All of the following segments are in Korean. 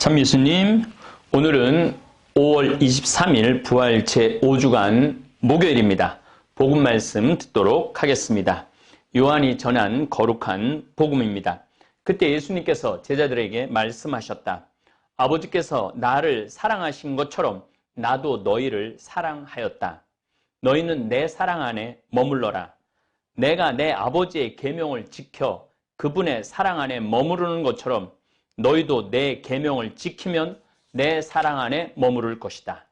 참미수님, 오늘은 5월 23일 부활 제5주간 목요일입니다. 복음 말씀 듣도록 하겠습니다. 요한이 전한 거룩한 복음입니다. 그때 예수님께서 제자들에게 말씀하셨다. 아버지께서 나를 사랑하신 것처럼 나도 너희를 사랑하였다. 너희는 내 사랑 안에 머물러라. 내가 내 아버지의 계명을 지켜 그분의 사랑 안에 머무르는 것처럼 너희도 내 계명을 지키면 내 사랑 안에 머무를 것이다.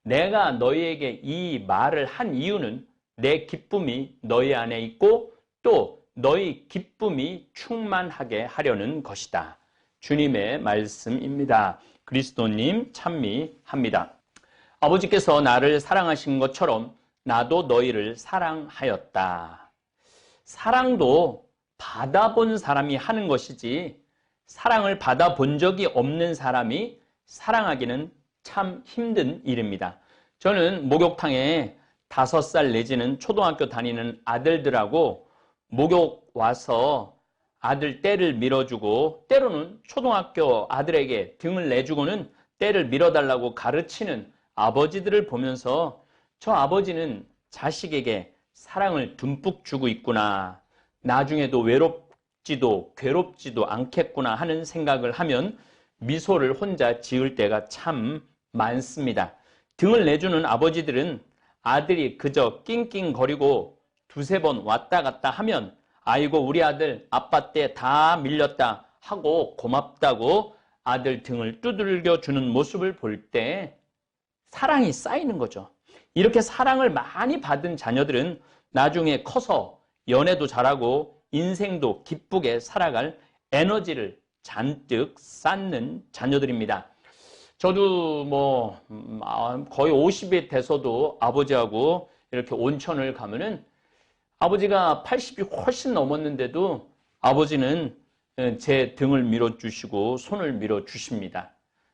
내가 너희에게 이 말을 한 이유는 내 기쁨이 너희 안에 있고 또 너희 기쁨이 충만하게 하려는 것이다. 주님의 말씀입니다. 그리스도님 찬미합니다. 아버지께서 나를 사랑하신 것처럼 나도 너희를 사랑하였다. 사랑도 받아본 사람이 하는 것이지 사랑을 받아본 적이 없는 사람이 사랑하기는 참 힘든 일입니다. 저는 목욕탕에 5살 내지는 초등학교 다니는 아들들하고 목욕 와서 아들 떼를 밀어주고 때로는 초등학교 아들에게 등을 내주고는 떼를 밀어달라고 가르치는 아버지들을 보면서 저 아버지는 자식에게 사랑을 듬뿍 주고 있구나. 나중에도 괴롭지도 않겠구나 하는 생각을 하면 미소를 혼자 지을 때가 참 많습니다. 등을 내주는 아버지들은 아들이 그저 낑낑거리고 2-3번 왔다 갔다 하면 아이고 우리 아들 아빠 때 다 밀렸다 하고 고맙다고 아들 등을 두들겨 주는 모습을 볼 때 사랑이 쌓이는 거죠. 이렇게 사랑을 많이 받은 자녀들은 나중에 커서 연애도 잘하고 인생도 기쁘게 살아갈 에너지를 잔뜩 쌓는 자녀들입니다. 저도 거의 50이 돼서도 아버지하고 이렇게 온천을 가면은 아버지가 80이 훨씬 넘었는데도 아버지는 제 등을 밀어주시고 손을 밀어주십니다.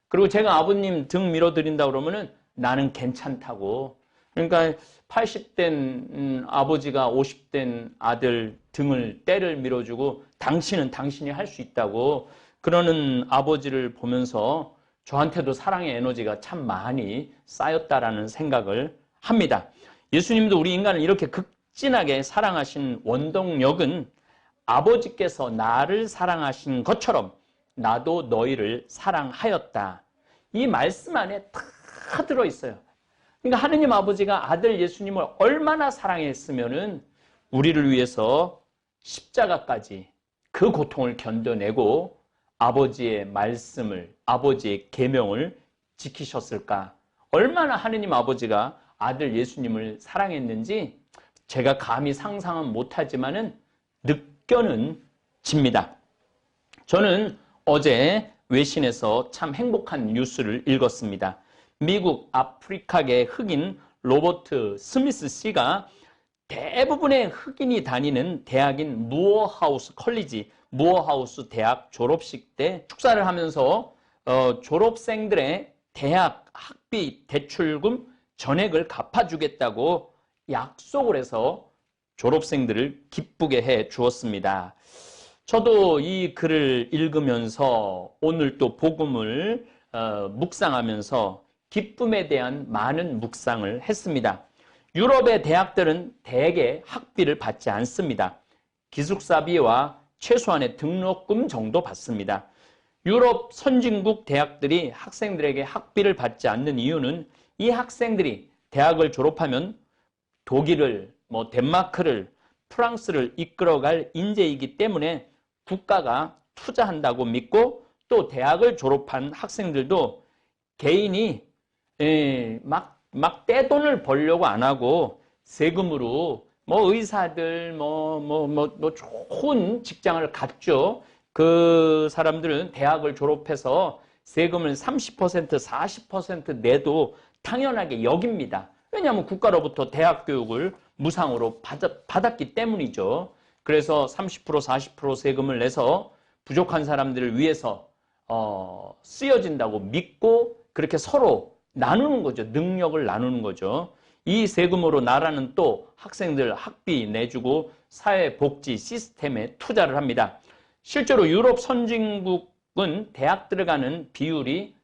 그리고 제가 아버님 등 밀어드린다 그러면은 나는 괜찮다고. 그러니까 80된 아버지가 50된 아들 등을 떼를 밀어주고 당신은 당신이 할 수 있다고 그러는 아버지를 보면서 저한테도 사랑의 에너지가 참 많이 쌓였다라는 생각을 합니다. 예수님도 우리 인간을 이렇게 극진하게 사랑하신 원동력은 아버지께서 나를 사랑하신 것처럼 나도 너희를 사랑하였다. 이 말씀 안에 다 들어있어요. 그러니까 하느님 아버지가 아들 예수님을 얼마나 사랑했으면은 우리를 위해서 십자가까지 그 고통을 견뎌내고 아버지의 말씀을, 아버지의 계명을 지키셨을까? 얼마나 하느님 아버지가 아들 예수님을 사랑했는지 제가 감히 상상은 못하지만은 느껴는 집니다. 저는 어제 외신에서 참 행복한 뉴스를 읽었습니다. 미국 아프리카계 흑인 로버트 스미스 씨가 대부분의 흑인이 다니는 대학인 무어하우스 컬리지, 무어하우스 대학 졸업식 때 축사를 하면서 졸업생들의 대학 학비 대출금 전액을 갚아주겠다고 약속을 해서 졸업생들을 기쁘게 해 주었습니다. 저도 이 글을 읽으면서 오늘 또 복음을 묵상하면서 기쁨에 대한 많은 묵상을 했습니다. 유럽의 대학들은 대개 학비를 받지 않습니다. 기숙사비와 최소한의 등록금 정도 받습니다. 유럽 선진국 대학들이 학생들에게 학비를 받지 않는 이유는 이 학생들이 대학을 졸업하면 독일을, 덴마크를, 프랑스를 이끌어갈 인재이기 때문에 국가가 투자한다고 믿고 또 대학을 졸업한 학생들도 개인이 막 떼돈을 벌려고 안 하고 세금으로 의사들 좋은 직장을 갖죠. 그 사람들은 대학을 졸업해서 세금을 30%, 40% 내도 당연하게 여깁니다. 왜냐하면 국가로부터 대학 교육을 무상으로 받았기 때문이죠. 그래서 30%, 40% 세금을 내서 부족한 사람들을 위해서 쓰여진다고 믿고 그렇게 서로 나누는 거죠. 능력을 나누는 거죠. 이 세금으로 나라는 또 학생들 학비 내주고 사회복지 시스템에 투자를 합니다. 실제로 유럽 선진국 미국은 대학 들어가는 비율이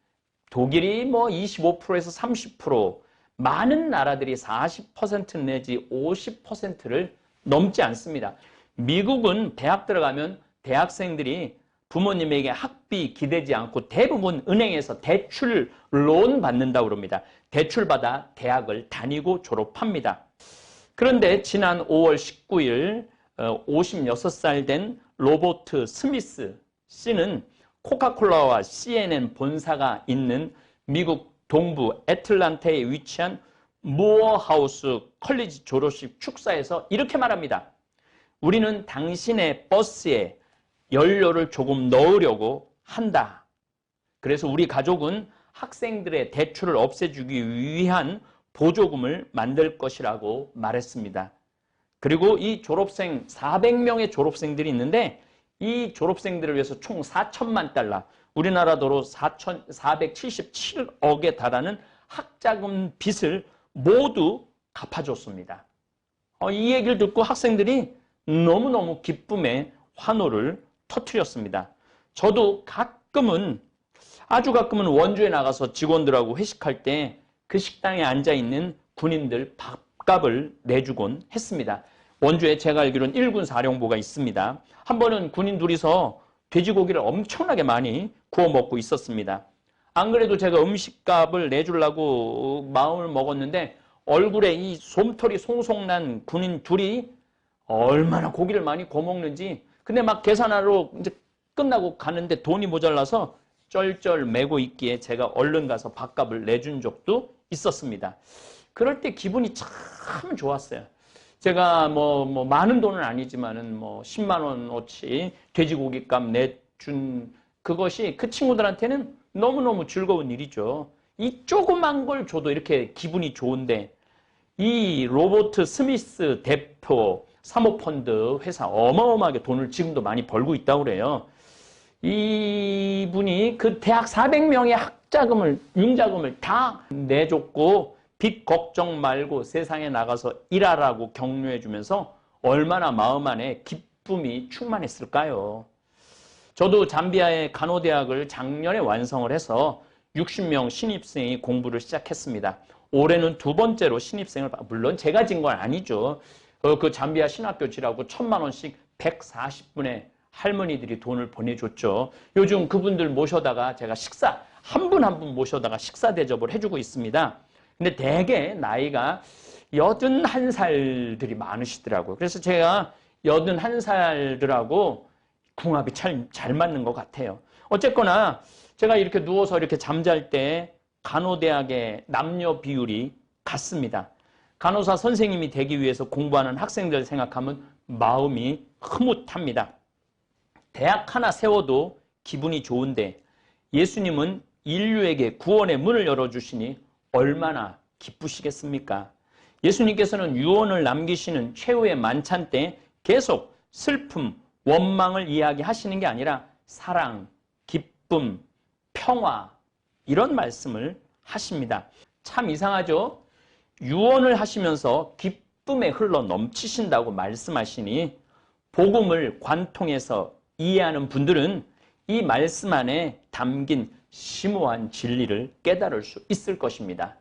독일이 뭐 25%에서 30%, 많은 나라들이 40% 내지 50%를 넘지 않습니다. 미국은 대학 들어가면 대학생들이 부모님에게 학비 기대지 않고 대부분 은행에서 대출 론 받는다고 그럽니다. 대출받아 대학을 다니고 졸업합니다. 그런데 지난 5월 19일 56살 된 로버트 스미스 씨는 코카콜라와 CNN 본사가 있는 미국 동부 애틀랜타에 위치한 무어하우스 컬리지 졸업식 축사에서 이렇게 말합니다. 우리는 당신의 버스에 연료를 조금 넣으려고 한다. 그래서 우리 가족은 학생들의 대출을 없애주기 위한 보조금을 만들 것이라고 말했습니다. 그리고 이 졸업생 400명의 졸업생들이 있는데 이 졸업생들을 위해서 총 4천만 달러, 우리나라 돈으로 477억에 달하는 학자금 빚을 모두 갚아줬습니다. 이 얘기를 듣고 학생들이 너무너무 기쁨에 환호를 터뜨렸습니다. 저도 아주 가끔은 원주에 나가서 직원들하고 회식할 때 그 식당에 앉아있는 군인들 밥값을 내주곤 했습니다. 원주에 제가 알기로는 1군 사령부가 있습니다. 한 번은 군인 둘이서 돼지고기를 엄청나게 많이 구워 먹고 있었습니다. 안 그래도 제가 음식값을 내주려고 마음을 먹었는데 얼굴에 이 솜털이 송송난 군인 둘이 얼마나 고기를 많이 구워 먹는지, 근데 막 계산하러 이제 끝나고 가는데 돈이 모자라서 쩔쩔 매고 있기에 제가 얼른 가서 밥값을 내준 적도 있었습니다. 그럴 때 기분이 참 좋았어요. 제가 뭐 많은 돈은 아니지만은 뭐 10만 원어치 돼지고기값 내준 그것이 그 친구들한테는 너무너무 즐거운 일이죠. 이 조그만 걸 줘도 이렇게 기분이 좋은데, 이 로버트 스미스 대표 사모펀드 회사 어마어마하게 돈을 지금도 많이 벌고 있다고 그래요. 이분이 그 대학 400명의 학자금을, 융자금을 다 내줬고 빚 걱정 말고 세상에 나가서 일하라고 격려해 주면서 얼마나 마음 안에 기쁨이 충만했을까요? 저도 잠비아의 간호대학을 작년에 완성을 해서 60명 신입생이 공부를 시작했습니다. 올해는 두 번째로 신입생을, 물론 제가 진 건 아니죠. 그 잠비아 신학교지라고 1,000만 원씩 140분의 할머니들이 돈을 보내줬죠. 요즘 그분들 모셔다가 제가 한 분 한 분 모셔다가 식사 대접을 해주고 있습니다. 근데 대개 나이가 81살들이 많으시더라고요. 그래서 제가 81살들하고 궁합이 잘 맞는 것 같아요. 어쨌거나 제가 이렇게 누워서 이렇게 잠잘 때 간호대학의 남녀 비율이 같습니다. 간호사 선생님이 되기 위해서 공부하는 학생들 생각하면 마음이 흐뭇합니다. 대학 하나 세워도 기분이 좋은데 예수님은 인류에게 구원의 문을 열어주시니 얼마나 기쁘시겠습니까? 예수님께서는 유언을 남기시는 최후의 만찬 때 계속 슬픔, 원망을 이야기하시는 게 아니라 사랑, 기쁨, 평화, 이런 말씀을 하십니다. 참 이상하죠? 유언을 하시면서 기쁨에 흘러 넘치신다고 말씀하시니 복음을 관통해서 이해하는 분들은 이 말씀 안에 담긴 심오한 진리를 깨달을 수 있을 것입니다.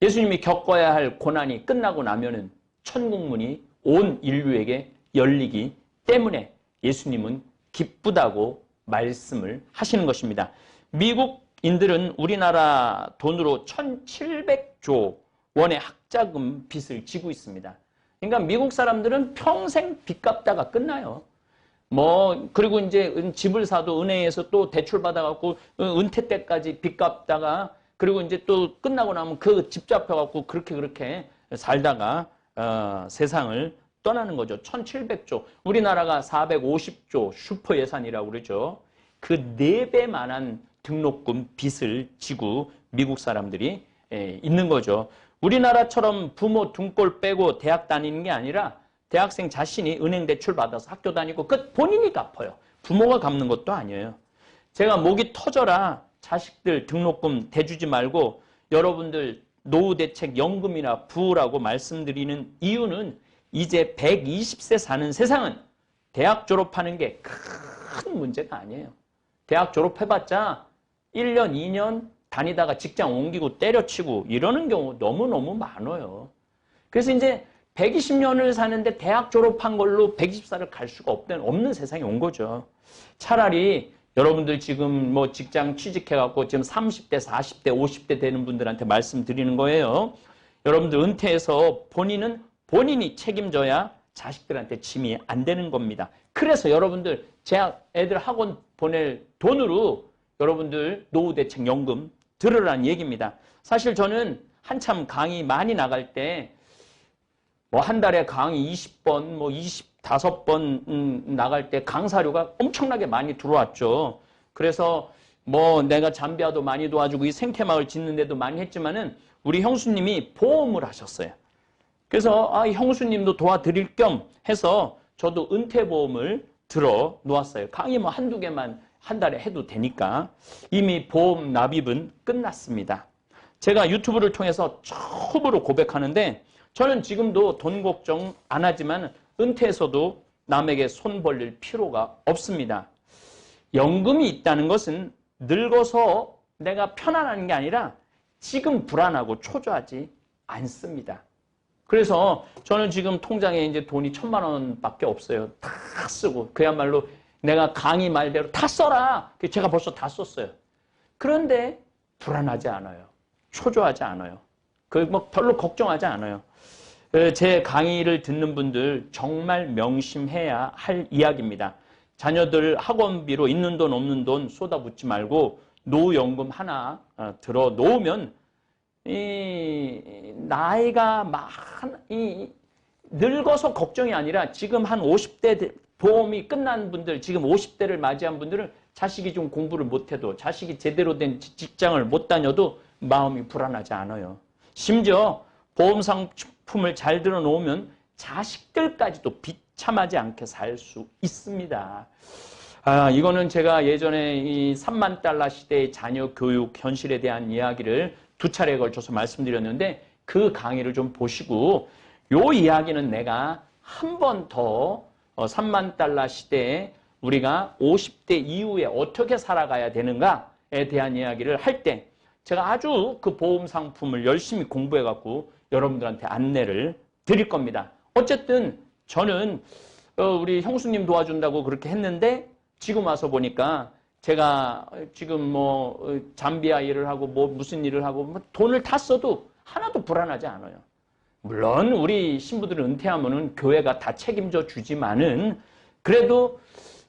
예수님이 겪어야 할 고난이 끝나고 나면은 천국문이 온 인류에게 열리기 때문에 예수님은 기쁘다고 말씀을 하시는 것입니다. 미국인들은 우리나라 돈으로 1,700조 원의 학자금 빚을 지고 있습니다. 그러니까 미국 사람들은 평생 빚 갚다가 끝나요. 그리고 이제 집을 사도 은행에서 또 대출 받아갖고 은퇴 때까지 빚 갚다가, 그리고 이제 또 끝나고 나면 그 집 잡혀갖고 그렇게 살다가 세상을 떠나는 거죠. 1,700조. 우리나라가 450조 슈퍼 예산이라고 그러죠. 그 4배만한 등록금 빚을 지고 미국 사람들이 있는 거죠. 우리나라처럼 부모 등골 빼고 대학 다니는 게 아니라 대학생 자신이 은행 대출 받아서 학교 다니고 그 본인이 갚아요. 부모가 갚는 것도 아니에요. 제가 목이 터져라 자식들 등록금 대주지 말고 여러분들 노후대책 연금이나 부으라고 말씀드리는 이유는 이제 120세 사는 세상은 대학 졸업하는 게 큰 문제가 아니에요. 대학 졸업해봤자 1년, 2년 다니다가 직장 옮기고 때려치고 이러는 경우 너무너무 많아요. 그래서 이제 120년을 사는데 대학 졸업한 걸로 120살을 갈 수가 없는 세상이 온 거죠. 차라리 여러분들 지금 뭐 직장 취직해갖고 지금 30대, 40대, 50대 되는 분들한테 말씀드리는 거예요. 여러분들 은퇴해서 본인이 책임져야 자식들한테 짐이 안 되는 겁니다. 그래서 여러분들 제 애들 학원 보낼 돈으로 여러분들 노후대책연금 들으라는 얘기입니다. 사실 저는 한참 강의 많이 나갈 때 뭐 한 달에 강의 20번, 뭐 25번 나갈 때 강사료가 엄청나게 많이 들어왔죠. 그래서 뭐 내가 잠비아도 많이 도와주고 이 생태마을 짓는 데도 많이 했지만은 우리 형수님이 보험을 하셨어요. 그래서 형수님도 도와드릴 겸 해서 저도 은퇴보험을 들어 놓았어요. 강의 뭐 한두 개만 한 달에 해도 되니까. 이미 보험 납입은 끝났습니다. 제가 유튜브를 통해서 처음으로 고백하는데 저는 지금도 돈 걱정 안 하지만 은퇴해서도 남에게 손 벌릴 필요가 없습니다. 연금이 있다는 것은 늙어서 내가 편안한 게 아니라 지금 불안하고 초조하지 않습니다. 그래서 저는 지금 통장에 이제 돈이 1,000만 원밖에 없어요. 다 쓰고 그야말로 내가 강의 말대로 다 써라. 제가 벌써 다 썼어요. 그런데 불안하지 않아요. 초조하지 않아요. 뭐 별로 걱정하지 않아요. 제 강의를 듣는 분들 정말 명심해야 할 이야기입니다. 자녀들 학원비로 있는 돈 없는 돈 쏟아붓지 말고 노후연금 하나 들어 놓으면 이 나이가 늙어서 걱정이 아니라 지금 한 50대 보험이 끝난 분들, 지금 50대를 맞이한 분들은 자식이 좀 공부를 못해도 자식이 제대로 된 직장을 못 다녀도 마음이 불안하지 않아요. 심지어 보험 상품을 잘 들어놓으면 자식들까지도 비참하지 않게 살 수 있습니다. 이거는 제가 예전에 이 3만 달러 시대의 자녀 교육 현실에 대한 이야기를 2차례에 걸쳐서 말씀드렸는데 그 강의를 좀 보시고 요 이야기는 내가 한 번 더 3만 달러 시대에 우리가 50대 이후에 어떻게 살아가야 되는가에 대한 이야기를 할 때 제가 아주 그 보험 상품을 열심히 공부해 갖고 여러분들한테 안내를 드릴 겁니다. 어쨌든 저는 우리 형수님 도와준다고 그렇게 했는데 지금 와서 보니까 제가 지금 뭐 잠비아 일을 하고 뭐 무슨 일을 하고 뭐 돈을 다 써도 하나도 불안하지 않아요. 물론 우리 신부들은 은퇴하면은 교회가 다 책임져 주지만은 그래도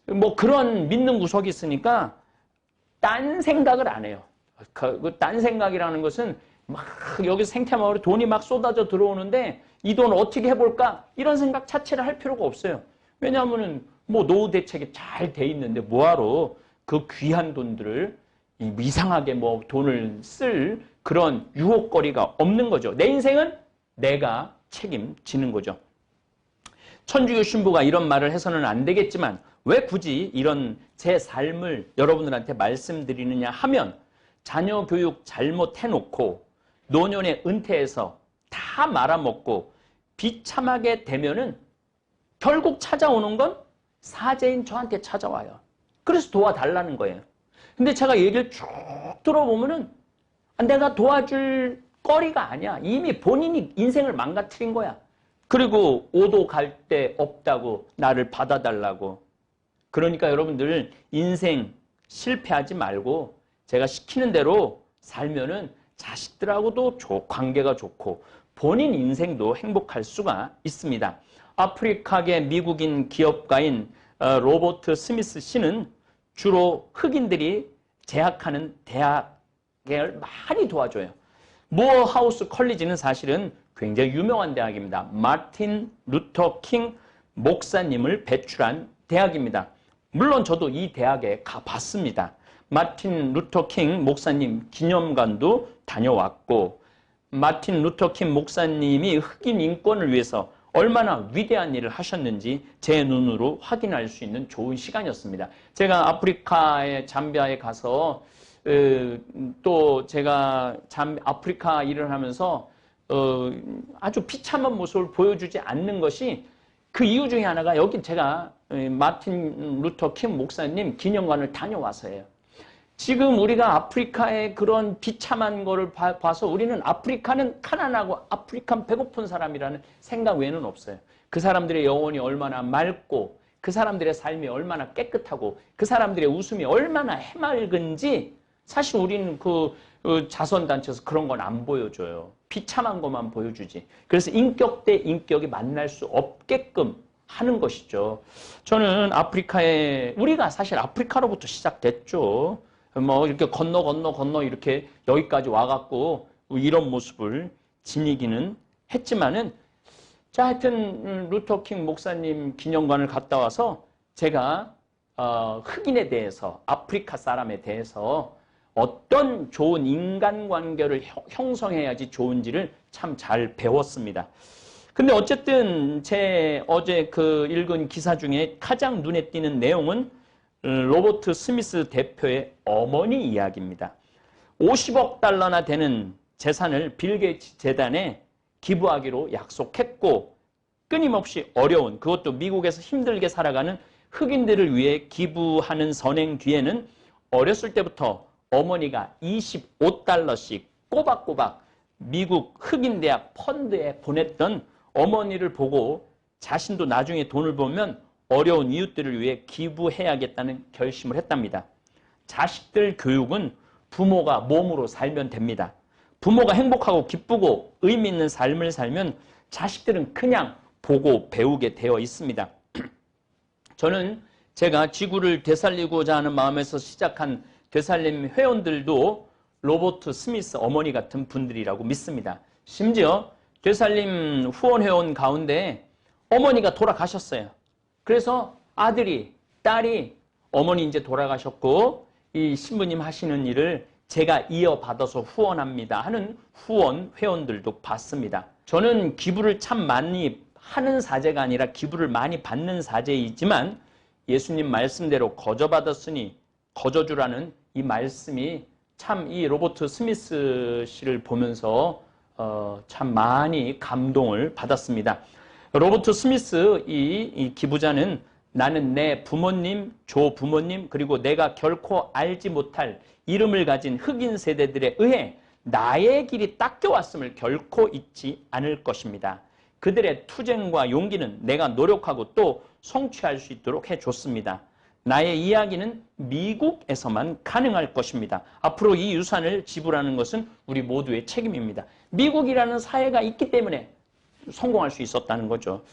뭐 그런 믿는 구석이 있으니까 딴 생각을 안 해요. 그 딴 생각이라는 것은 막 여기 생태마을에 돈이 막 쏟아져 들어오는데 이 돈 어떻게 해볼까? 이런 생각 자체를 할 필요가 없어요. 왜냐하면은 뭐 노후 대책이 잘 돼 있는데 뭐하러 그 귀한 돈들을 이상하게 뭐 돈을 쓸 그런 유혹거리가 없는 거죠. 내 인생은 내가 책임지는 거죠. 천주교 신부가 이런 말을 해서는 안 되겠지만 왜 굳이 이런 제 삶을 여러분들한테 말씀드리느냐 하면 자녀 교육 잘못해놓고 노년에 은퇴해서 다 말아먹고 비참하게 되면은 결국 찾아오는 건 사제인 저한테 찾아와요. 그래서 도와달라는 거예요. 근데 제가 얘기를 쭉 들어보면은 내가 도와줄 거리가 아니야. 이미 본인이 인생을 망가뜨린 거야. 그리고 오도 갈 데 없다고 나를 받아달라고. 그러니까 여러분들 인생 실패하지 말고 제가 시키는 대로 살면은 자식들하고도 관계가 좋고 본인 인생도 행복할 수가 있습니다. 아프리카계 미국인 기업가인 로버트 스미스 씨는 주로 흑인들이 재학하는 대학을 많이 도와줘요. 무어하우스 컬리지는 사실은 굉장히 유명한 대학입니다. 마틴 루터 킹 목사님을 배출한 대학입니다. 물론 저도 이 대학에 가봤습니다. 마틴 루터 킹 목사님 기념관도 다녀왔고 마틴 루터 킹 목사님이 흑인 인권을 위해서 얼마나 위대한 일을 하셨는지 제 눈으로 확인할 수 있는 좋은 시간이었습니다. 제가 아프리카의 잠비아에 가서 또 제가 아프리카 일을 하면서 아주 비참한 모습을 보여주지 않는 것이 그 이유 중에 하나가 여기 제가 마틴 루터 킹 목사님 기념관을 다녀와서예요. 지금 우리가 아프리카의 그런 비참한 거를 봐서 우리는 아프리카는 가난하고 아프리카는 배고픈 사람이라는 생각 외에는 없어요. 그 사람들의 영혼이 얼마나 맑고 그 사람들의 삶이 얼마나 깨끗하고 그 사람들의 웃음이 얼마나 해맑은지 사실 우리는 그 자선단체에서 그런 건 안 보여줘요. 비참한 것만 보여주지. 그래서 인격 대 인격이 만날 수 없게끔 하는 것이죠. 저는 우리가 사실 아프리카로부터 시작됐죠. 뭐 이렇게 건너 이렇게 여기까지 와갖고 이런 모습을 지니기는 했지만은 자, 하여튼 루터킹 목사님 기념관을 갔다 와서 제가 흑인에 대해서 아프리카 사람에 대해서 어떤 좋은 인간관계를 형성해야지 좋은지를 참 잘 배웠습니다. 근데 어쨌든 제 어제 읽은 기사 중에 가장 눈에 띄는 내용은 로버트 스미스 대표의 어머니 이야기입니다. 50억 달러나 되는 재산을 빌 게이츠 재단에 기부하기로 약속했고 끊임없이 어려운 그것도 미국에서 힘들게 살아가는 흑인들을 위해 기부하는 선행 뒤에는 어렸을 때부터 어머니가 25달러씩 꼬박꼬박 미국 흑인 대학 펀드에 보냈던 어머니를 보고 자신도 나중에 돈을 보면 어려운 이웃들을 위해 기부해야겠다는 결심을 했답니다. 자식들 교육은 부모가 몸으로 살면 됩니다. 부모가 행복하고 기쁘고 의미 있는 삶을 살면 자식들은 그냥 보고 배우게 되어 있습니다. 저는 제가 지구를 되살리고자 하는 마음에서 시작한 되살림 회원들도 로버트 스미스 어머니 같은 분들이라고 믿습니다. 심지어 되살림 후원 회원 가운데 어머니가 돌아가셨어요. 그래서 아들이, 딸이 어머니 이제 돌아가셨고 이 신부님 하시는 일을 제가 이어받아서 후원합니다 하는 후원 회원들도 봤습니다. 저는 기부를 참 많이 하는 사제가 아니라 기부를 많이 받는 사제이지만 예수님 말씀대로 거저받았으니 거저주라는 이 말씀이 참 이 로버트 스미스 씨를 보면서 참 많이 감동을 받았습니다. 로버트 스미스 이 기부자는 나는 내 부모님, 조부모님 그리고 내가 결코 알지 못할 이름을 가진 흑인 세대들에 의해 나의 길이 닦여왔음을 결코 잊지 않을 것입니다. 그들의 투쟁과 용기는 내가 노력하고 또 성취할 수 있도록 해줬습니다. 나의 이야기는 미국에서만 가능할 것입니다. 앞으로 이 유산을 지불하는 것은 우리 모두의 책임입니다. 미국이라는 사회가 있기 때문에 성공할 수 있었다는 거죠.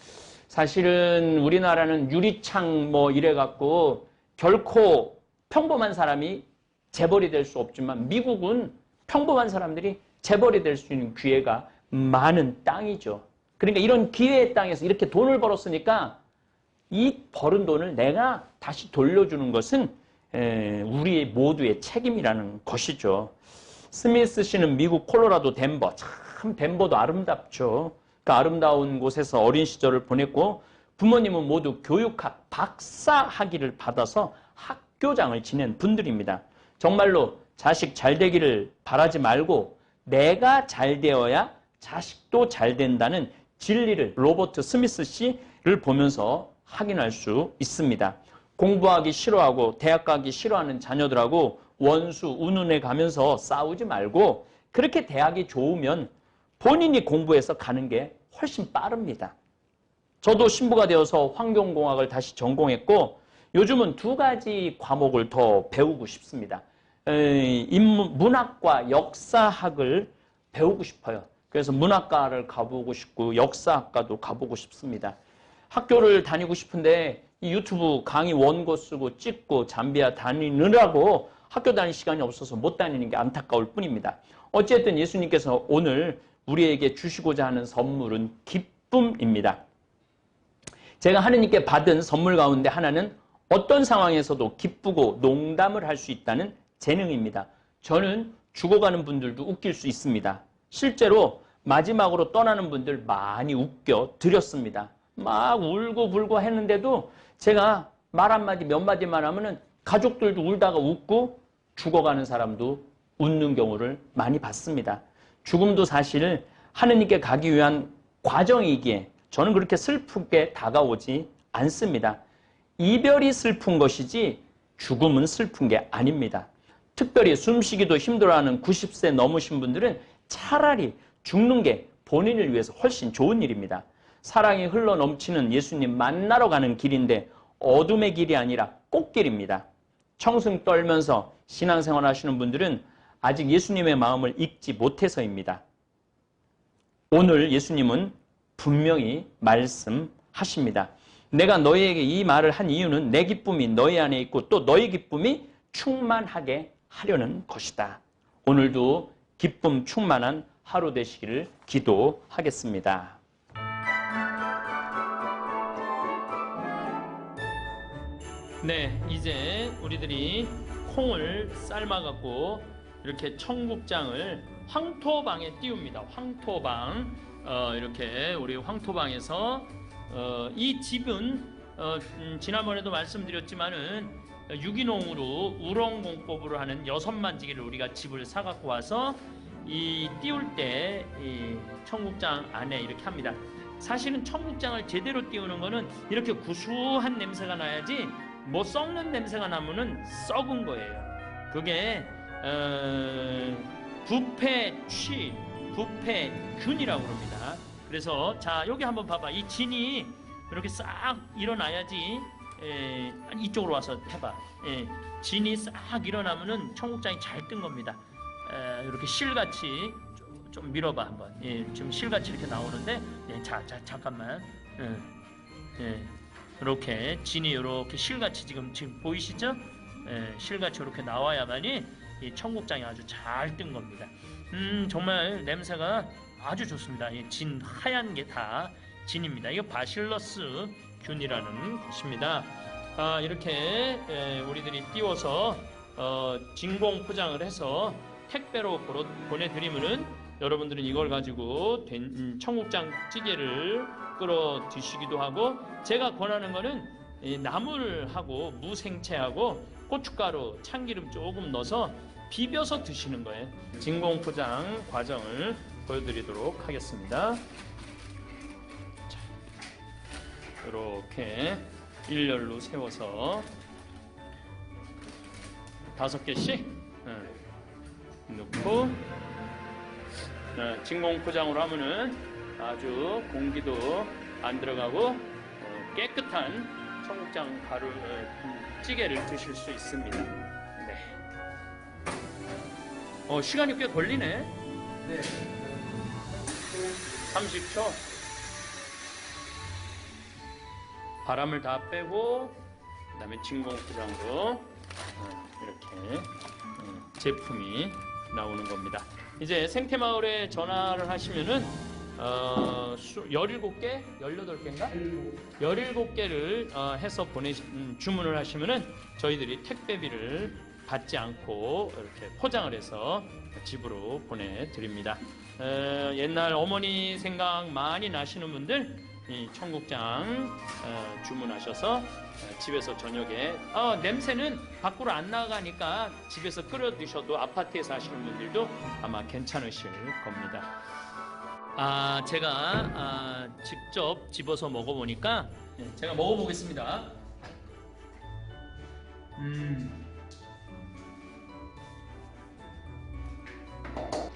사실은 우리나라는 유리창 뭐 이래갖고 결코 평범한 사람이 재벌이 될 수 없지만 미국은 평범한 사람들이 재벌이 될 수 있는 기회가 많은 땅이죠. 그러니까 이런 기회의 땅에서 이렇게 돈을 벌었으니까 이 벌은 돈을 내가 다시 돌려주는 것은 우리 모두의 책임이라는 것이죠. 스미스 씨는 미국 콜로라도 덴버, 참 덴버도 아름답죠. 그 아름다운 곳에서 어린 시절을 보냈고 부모님은 모두 교육학 박사 학위를 받아서 학교장을 지낸 분들입니다. 정말로 자식 잘 되기를 바라지 말고 내가 잘 되어야 자식도 잘 된다는 진리를 로버트 스미스 씨를 보면서 확인할 수 있습니다. 공부하기 싫어하고 대학 가기 싫어하는 자녀들하고 원수 운운해 가면서 싸우지 말고 그렇게 대학이 좋으면 본인이 공부해서 가는 게 훨씬 빠릅니다. 저도 신부가 되어서 환경공학을 다시 전공했고 요즘은 2가지 과목을 더 배우고 싶습니다. 문학과 역사학을 배우고 싶어요. 그래서 문학과를 가보고 싶고 역사학과도 가보고 싶습니다. 학교를 다니고 싶은데 이 유튜브 강의 원고 쓰고 찍고 잠비아 다니느라고 학교 다닐 시간이 없어서 못 다니는 게 안타까울 뿐입니다. 어쨌든 예수님께서 오늘 우리에게 주시고자 하는 선물은 기쁨입니다. 제가 하느님께 받은 선물 가운데 하나는 어떤 상황에서도 기쁘고 농담을 할 수 있다는 재능입니다. 저는 죽어가는 분들도 웃길 수 있습니다. 실제로 마지막으로 떠나는 분들 많이 웃겨 드렸습니다. 막 울고불고 했는데도 제가 말 한마디 몇 마디만 하면은 가족들도 울다가 웃고 죽어가는 사람도 웃는 경우를 많이 봤습니다. 죽음도 사실 하느님께 가기 위한 과정이기에 저는 그렇게 슬프게 다가오지 않습니다. 이별이 슬픈 것이지 죽음은 슬픈 게 아닙니다. 특별히 숨쉬기도 힘들어하는 90세 넘으신 분들은 차라리 죽는 게 본인을 위해서 훨씬 좋은 일입니다. 사랑이 흘러 넘치는 예수님 만나러 가는 길인데 어둠의 길이 아니라 꽃길입니다. 청승 떨면서 신앙생활 하시는 분들은 아직 예수님의 마음을 읽지 못해서입니다. 오늘 예수님은 분명히 말씀하십니다. 내가 너희에게 이 말을 한 이유는 내 기쁨이 너희 안에 있고 또 너희 기쁨이 충만하게 하려는 것이다. 오늘도 기쁨 충만한 하루 되시기를 기도하겠습니다. 네, 이제 우리들이 콩을 삶아갖고 이렇게 청국장을 황토방에 띄웁니다. 황토방. 이렇게 우리 황토방에서 이 집은 지난번에도 말씀드렸지만은 유기농으로 우렁공법으로 하는 6만지기를 우리가 집을 사갖고 와서 이 띄울 때 이 청국장 안에 이렇게 합니다. 사실은 청국장을 제대로 띄우는 거는 이렇게 구수한 냄새가 나야지 뭐 썩는 냄새가 나면은 썩은 거예요. 그게 부패균이라고 그럽니다. 그래서 자 여기 한번 봐봐. 이 진이 이렇게 싹 일어나야지. 이쪽으로 와서 해봐. 진이 싹 일어나면은 청국장이 잘 뜬 겁니다. 이렇게 실같이 좀 밀어봐 한번. 지금 실같이 이렇게 나오는데, 자 잠깐만. 이렇게 진이 이렇게 실같이 지금 보이시죠? 실같이 이렇게 나와야만이 이 청국장이 아주 잘 뜬 겁니다. 정말 냄새가 아주 좋습니다. 이 진 하얀 게 다 진입니다. 이거 바실러스 균이라는 것입니다. 이렇게 우리들이 띄워서 진공 포장을 해서 택배로 보내드리면은 여러분들은 이걸 가지고 된 청국장 찌개를 끓여 드시기도 하고, 제가 권하는 거는 나물하고 무생채하고 고춧가루, 참기름 조금 넣어서 비벼서 드시는 거예요. 진공 포장 과정을 보여드리도록 하겠습니다. 자, 이렇게 일렬로 세워서 5개씩 넣고, 진공 포장으로 하면은 아주 공기도 안 들어가고 깨끗한 청국장 가루 찌개를 드실 수 있습니다. 네. 시간이 꽤 걸리네. 네. 30초. 바람을 다 빼고 그다음에 진공 포장으로 이렇게 제품이 나오는 겁니다. 이제 생태마을에 전화를 하시면은 17개? 18개인가? 17개를 해서 주문을 하시면은 저희들이 택배비를 받지 않고 이렇게 포장을 해서 집으로 보내드립니다. 옛날 어머니 생각 많이 나시는 분들 이 청국장 주문하셔서 집에서 저녁에 냄새는 밖으로 안 나가니까 집에서 끓여 드셔도 아파트에서 하시는 분들도 아마 괜찮으실 겁니다. 제가 직접 집어서 먹어보니까 제가 먹어보겠습니다.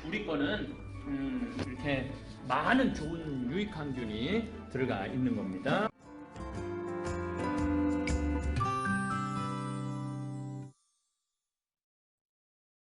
우리 거는 이렇게 많은 좋은 유익한 균이 들어가 있는 겁니다.